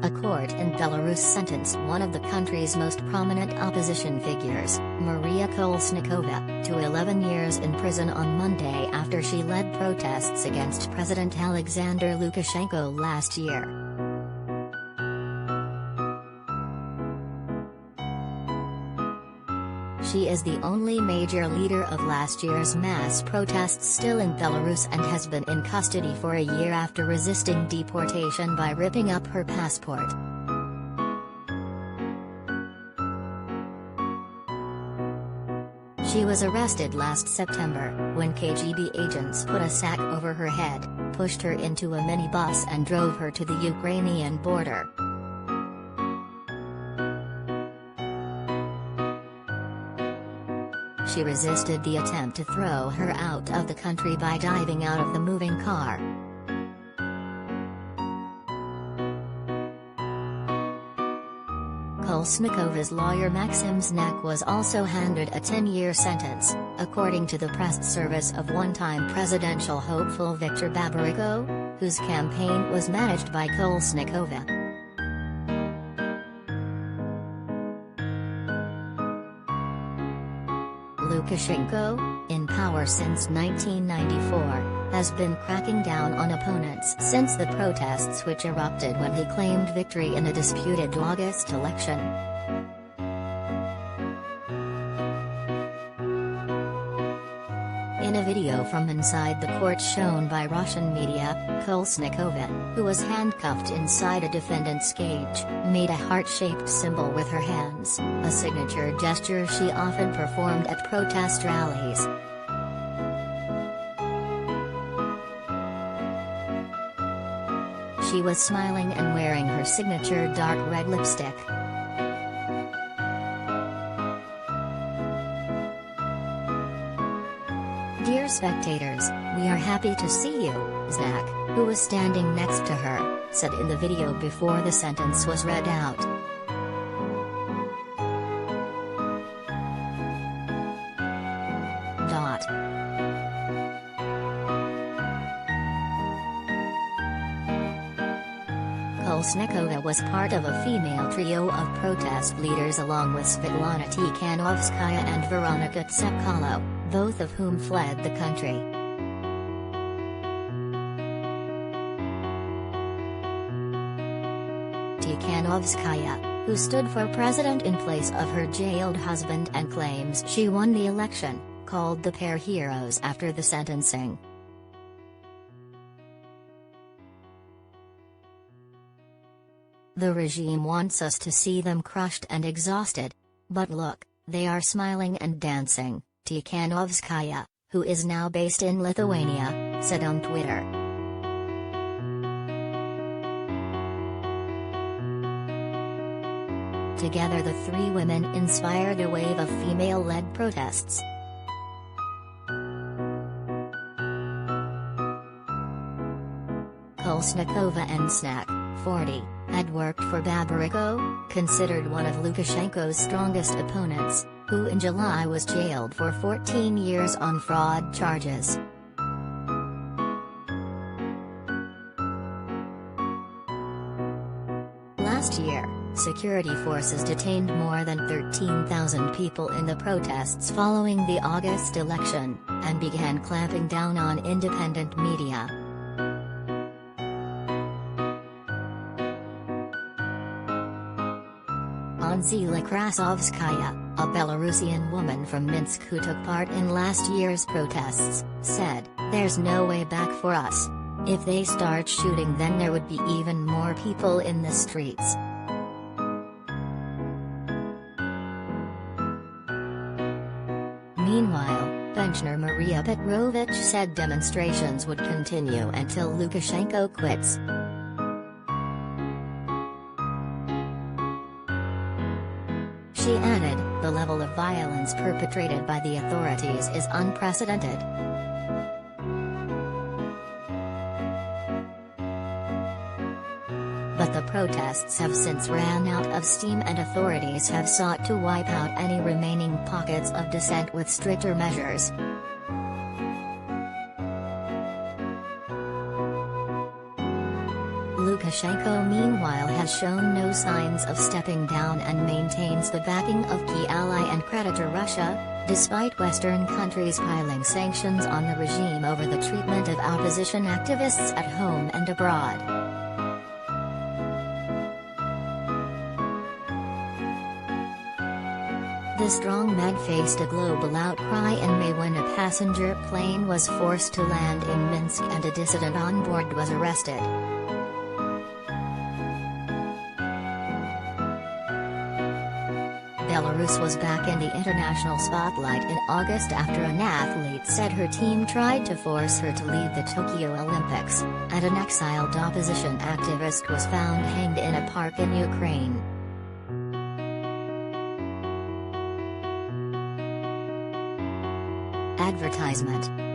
A court in Belarus sentenced one of the country's most prominent opposition figures, Maria Kolesnikova, to 11 years in prison on Monday after she led protests against President Alexander Lukashenko last year. She is the only major leader of last year's mass protests still in Belarus and has been in custody for a year after resisting deportation by ripping up her passport. She was arrested last September, when KGB agents put a sack over her head, pushed her into a minibus and drove her to the Ukrainian border. She resisted the attempt to throw her out of the country by diving out of the moving car. Kolesnikova's lawyer Maxim Znak was also handed a 10-year sentence, according to the press service of one-time presidential hopeful Viktor Babariko, whose campaign was managed by Kolesnikova. Lukashenko, in power since 1994, has been cracking down on opponents since the protests which erupted when he claimed victory in a disputed August election. In a video from inside the court shown by Russian media, Kolesnikova, who was handcuffed inside a defendant's cage, made a heart-shaped symbol with her hands, a signature gesture she often performed at protest rallies. She was smiling and wearing her signature dark red lipstick. "Dear spectators, we are happy to see you," Znak, who was standing next to her, said in the video before the sentence was read out. Kolesnikova was part of a female trio of protest leaders along with Svetlana Tikhanovskaya and Veronika Tsepkalo, both of whom fled the country. Tikhanovskaya, who stood for president in place of her jailed husband and claims she won the election, called the pair heroes after the sentencing. "The regime wants us to see them crushed and exhausted. But look, they are smiling and dancing," Tikhanovskaya, who is now based in Lithuania, said on Twitter. Together the three women inspired a wave of female-led protests. Kolesnikova and Znak, 40, had worked for Babariko, considered one of Lukashenko's strongest opponents, who in July was jailed for 14 years on fraud charges. Last year, security forces detained more than 13,000 people in the protests following the August election, and began clamping down on independent media. Anzela Krasovskaya, a Belarusian woman from Minsk who took part in last year's protests, said, "There's no way back for us. If they start shooting, then there would be even more people in the streets." Meanwhile, pensioner Maria Petrovich said demonstrations would continue until Lukashenko quits. She added, "The level of violence perpetrated by the authorities is unprecedented." But the protests have since ran out of steam and authorities have sought to wipe out any remaining pockets of dissent with stricter measures. Lukashenko meanwhile has shown no signs of stepping down and maintains the backing of key ally and creditor Russia, despite Western countries piling sanctions on the regime over the treatment of opposition activists at home and abroad. The strongman faced a global outcry in May when a passenger plane was forced to land in Minsk and a dissident on board was arrested. Belarus was back in the international spotlight in August after an athlete said her team tried to force her to leave the Tokyo Olympics, and an exiled opposition activist was found hanged in a park in Ukraine. Advertisement.